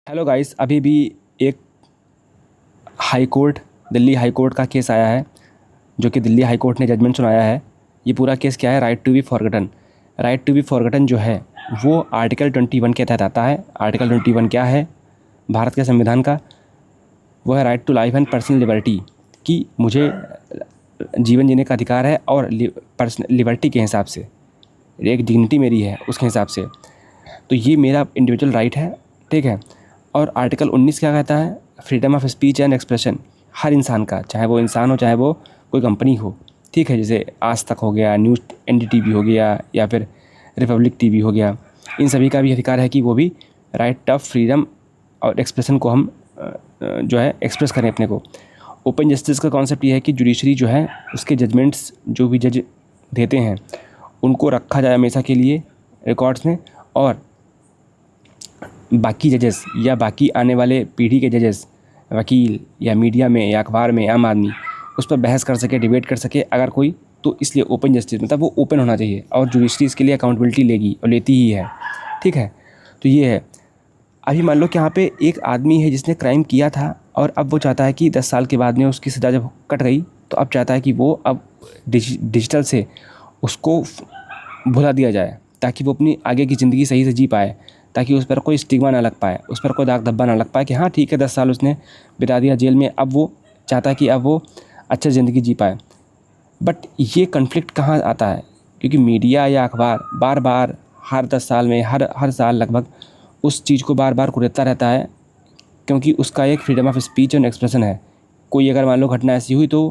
Hello guys, अभी भी एक high court Delhi high court का केस आया है जो कि दिल्ली हाई कोर्ट ने जजमेंट सुनाया है। ये पूरा केस क्या है? Right to be forgotten. Right to be forgotten जो है वो आर्टिकल 21 के तहत आता है। आर्टिकल 21 क्या है भारत के संविधान का? वो है right to life and personal liberty, कि मुझे जीवन जीने का अधिकार है और पर्सनल लिबर्टी के हिसाब से एक डिग्निटी मेरी है उसके हिसाब से, तो ये मेरा इंडिविजुअल राइट है। ठीक है। और आर्टिकल 19 क्या कहता है? Freedom of speech and expression, हर इंसान का, चाहे वो इंसान हो चाहे वो कोई कंपनी हो। ठीक है। जैसे आज तक हो गया, न्यूज़ NDTV हो गया, या फिर रिपब्लिक TV हो गया, इन सभी का भी अधिकार है कि वो भी राइट ऑफ फ्रीडम और एक्सप्रेशन को हम जो है एक्सप्रेस करें अपने को। ओपन जस्टिस का कॉन्सेप्ट ये है कि जुडिशरी जो है उसके जजमेंट्स जो भी जज देते हैं उनको रखा जाए हमेशा के लिए रिकॉर्ड्स में, और बाकी जजेस या बाकी आने वाले पीढ़ी के जजेस, वकील या मीडिया में या अखबार में आम आदमी उस पर बहस कर सके, डिबेट कर सके अगर कोई, तो इसलिए ओपन जस्टिस मतलब वो ओपन होना चाहिए और जुडिशरी इसके लिए अकाउंटेबिलिटी लेगी और लेती ही है। ठीक है। तो ये है। अभी मान लो कि यहाँ पे एक आदमी है जिसने क्राइम किया था और अब वो चाहता है कि 10 साल के बाद में उसकी सज़ा जब कट गई तो अब चाहता है कि वो अब डिजिटल से उसको भुला दिया जाए ताकि वो अपनी आगे की ज़िंदगी सही से जी पाए, ताकि उस पर कोई स्टिग्मा ना लग पाए, उस पर कोई दाग धब्बा ना लग पाए कि हाँ ठीक है 10 साल उसने बिता दिया जेल में, अब वो चाहता है कि अब वो अच्छी ज़िंदगी जी पाए। बट ये कन्फ्लिक्ट कहाँ आता है? क्योंकि मीडिया या अखबार बार बार हर 10 साल में हर साल लगभग उस चीज़ को बार बार कुरेदता रहता है, क्योंकि उसका एक freedom of speech and expression है। कोई अगर मान लो घटना ऐसी हुई तो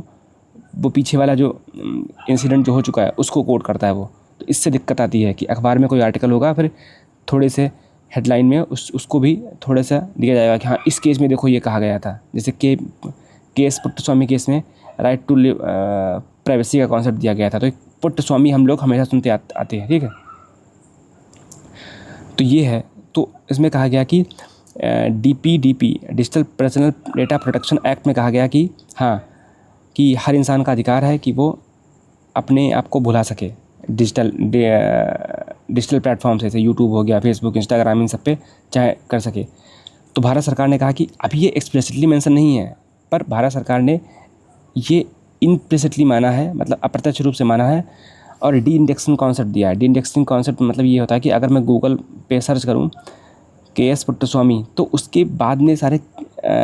वो पीछे वाला जो इंसिडेंट जो हो चुका है उसको कोट करता है वो। तो इससे दिक्कत आती है कि अखबार में कोई आर्टिकल होगा, फिर थोड़े से हेडलाइन में उसको भी थोड़ा सा दिया जाएगा कि हाँ इस केस में देखो ये कहा गया था। जैसे केस पुट्टस्वामी केस में राइट टू प्राइवेसी का कॉन्सेप्ट दिया गया था, तो एक पुट्टस्वामी हम लोग हमेशा सुनते आते हैं। ठीक है। तो ये है। तो इसमें कहा गया कि DPDP digital personal data protection act में कहा गया कि हाँ, कि हर इंसान का अधिकार है कि वो अपने आप को भुला सके डिजिटल प्लेटफॉर्म से, जैसे यूट्यूब हो गया, फेसबुक, इंस्टाग्राम, इन सब पे चाहे कर सके। तो भारत सरकार ने कहा कि अभी ये एक्सप्लिसिटली मेंशन नहीं है, पर भारत सरकार ने ये इम्प्लिसिटली माना है, मतलब अप्रत्यक्ष रूप से माना है, और डी इंडेक्सिंग कॉन्सेप्ट दिया है। डी इंडेक्सिंग कॉन्सेप्ट मतलब ये होता है कि अगर मैं गूगल पे सर्च करूँ KS पुट्टस्वामी तो उसके बाद में सारे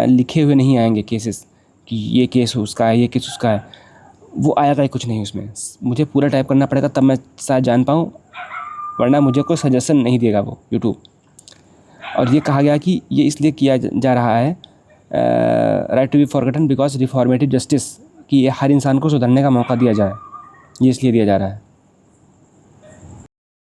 लिखे हुए नहीं आएंगे केसेस कि ये केस उसका है, ये केस उसका है, वो आएगा ही कुछ नहीं उसमें। मुझे पूरा टाइप करना पड़ेगा तब मैं शायद जान पाऊँ, वरना मुझे कोई सजेशन नहीं देगा वो यूट्यूब। और ये कहा गया कि ये इसलिए किया जा रहा है right to be forgotten because reformative justice, कि ये हर इंसान को सुधरने का मौका दिया जाए, ये इसलिए दिया जा रहा है।